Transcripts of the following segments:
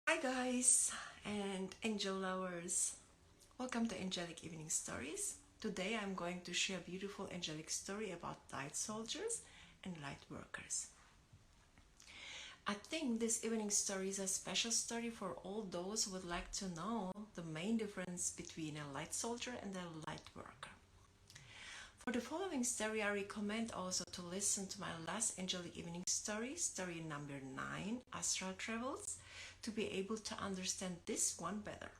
Hi guys and angel lovers. Welcome to Angelic Evening Stories. Today I'm going to share a beautiful angelic story about light soldiers and light workers. I think this evening story is a special story for all those who would like to know the main difference between a light soldier and a light worker. For the following story, I recommend also to listen to my last angelic evening story, story number 9, Astral Travels, to be able to understand this one better.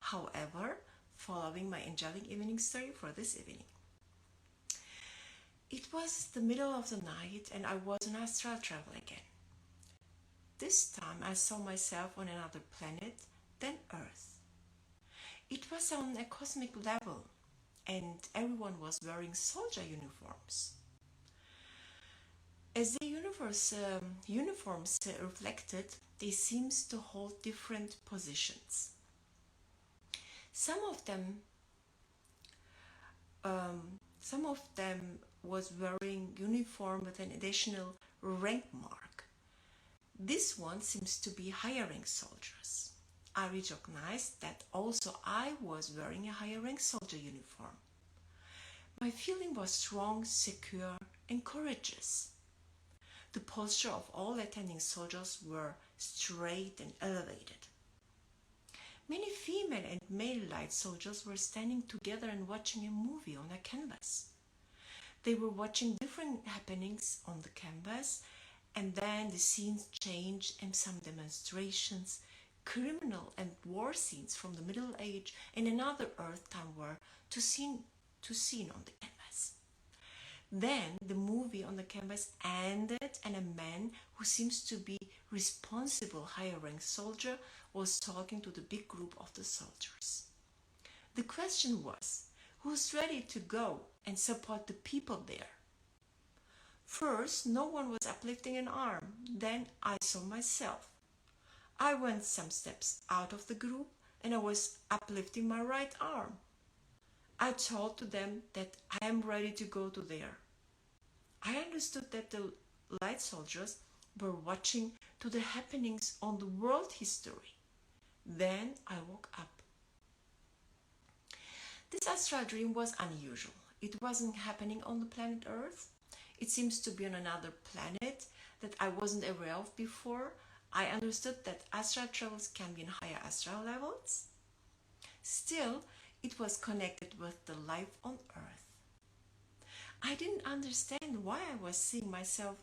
However, following my angelic evening story for this evening. It was the middle of the night and I was on astral travel again. This time I saw myself on another planet than Earth. It was on a cosmic level and everyone was wearing soldier uniforms. As the uniforms reflected, they seemed to hold different positions. Some of them, some of them was wearing uniform with an additional rank mark. This one seems to be higher rank soldiers. I recognized that also I was wearing a higher rank soldier uniform. My feeling was strong, secure, and courageous. The posture of all attending soldiers were straight and elevated. Many female and male light soldiers were standing together and watching a movie on a canvas. They were watching different happenings on the canvas, and then the scenes changed and some demonstrations, criminal and war scenes from the Middle Age and another Earth time were to seen on the canvas. Then the movie on the canvas ended and a man who seems to be responsible higher rank soldier was talking to the big group of the soldiers. The question was, who's ready to go and support the people there? First, no one was uplifting an arm. Then I saw myself. I went some steps out of the group and I was uplifting my right arm. I told to them that I am ready to go to there. I understood that the light soldiers were watching to the happenings on the world history. Then I woke up. This astral dream was unusual. It wasn't happening on the planet Earth. It seems to be on another planet that I wasn't aware of before. I understood that astral travels can be in higher astral levels. Still, it was connected with the life on Earth. I didn't understand why I was seeing myself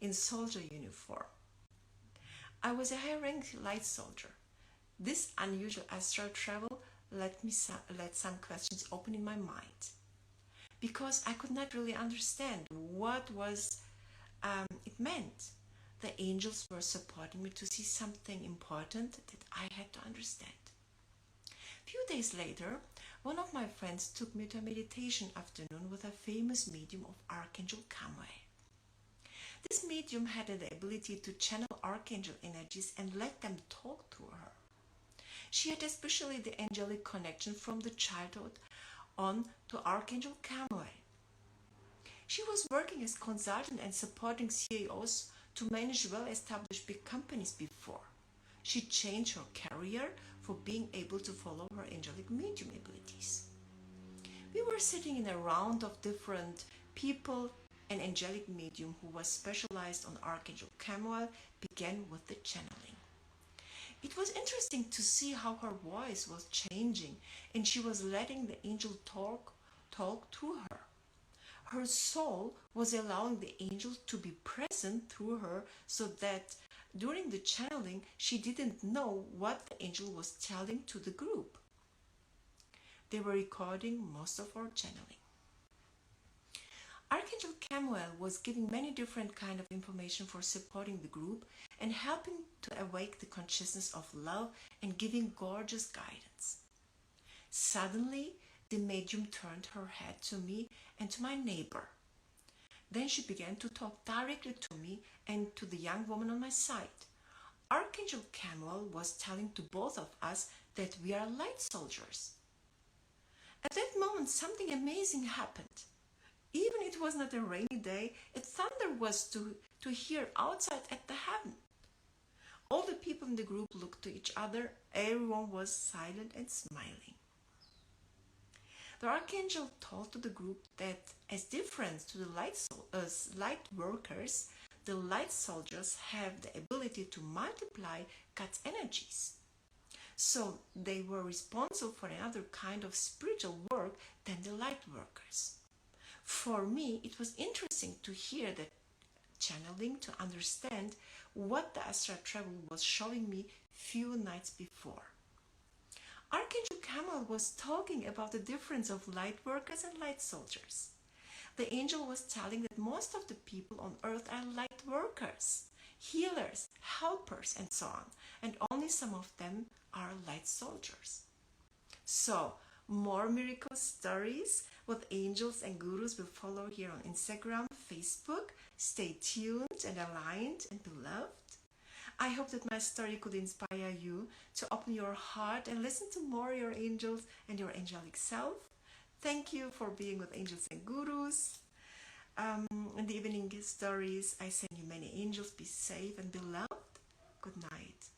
in soldier uniform. I was a high-rank light soldier. This unusual astral travel let some questions open in my mind, because I could not really understand what was it meant. The angels were supporting me to see something important that I had to understand. Few days later, one of my friends took me to a meditation afternoon with a famous medium of Archangel Chamuel. This medium had the ability to channel archangel energies and let them talk through her. She had especially the angelic connection from the childhood on to Archangel Chamuel. She was working as consultant and supporting CEOs to manage well-established big companies before. She changed her career for being able to follow her angelic medium abilities. We were sitting in a round of different people. An angelic medium who was specialized on Archangel Chamuel began with the channeling. It was interesting to see how her voice was changing and she was letting the angel talk through her. Her soul was allowing the angel to be present through her, so that during the channeling she didn't know what the angel was telling to the group. They were recording most of our channeling. Archangel Chamuel was giving many different kind of information for supporting the group and helping to awake the consciousness of love and giving gorgeous guidance. Suddenly, the medium turned her head to me and to my neighbor. Then she began to talk directly to me and to the young woman on my side. Archangel Chamuel was telling to both of us that we are light soldiers. At that moment, something amazing happened. Even it was not a rainy day, a thunder was to hear outside at the heaven. All the people in the group looked to each other. Everyone was silent and smiling. The archangel told to the group that, as different to the light workers, the light soldiers have the ability to multiply God's energies. So they were responsible for another kind of spiritual work than the light workers. For me, it was interesting to hear that channeling to understand what the Astral Travel was showing me few nights before. Archangel Kamal was talking about the difference of light workers and light soldiers. The angel was telling that most of the people on earth are light workers, healers, helpers, and so on, and only some of them are light soldiers. So, more miracle stories with angels and gurus will follow here on Instagram, Facebook. Stay tuned and aligned and beloved. I hope that my story could inspire you to open your heart and listen to more your angels and your angelic self. Thank you for being with angels and gurus. In the evening stories, I send you many angels. Be safe and beloved. Good night.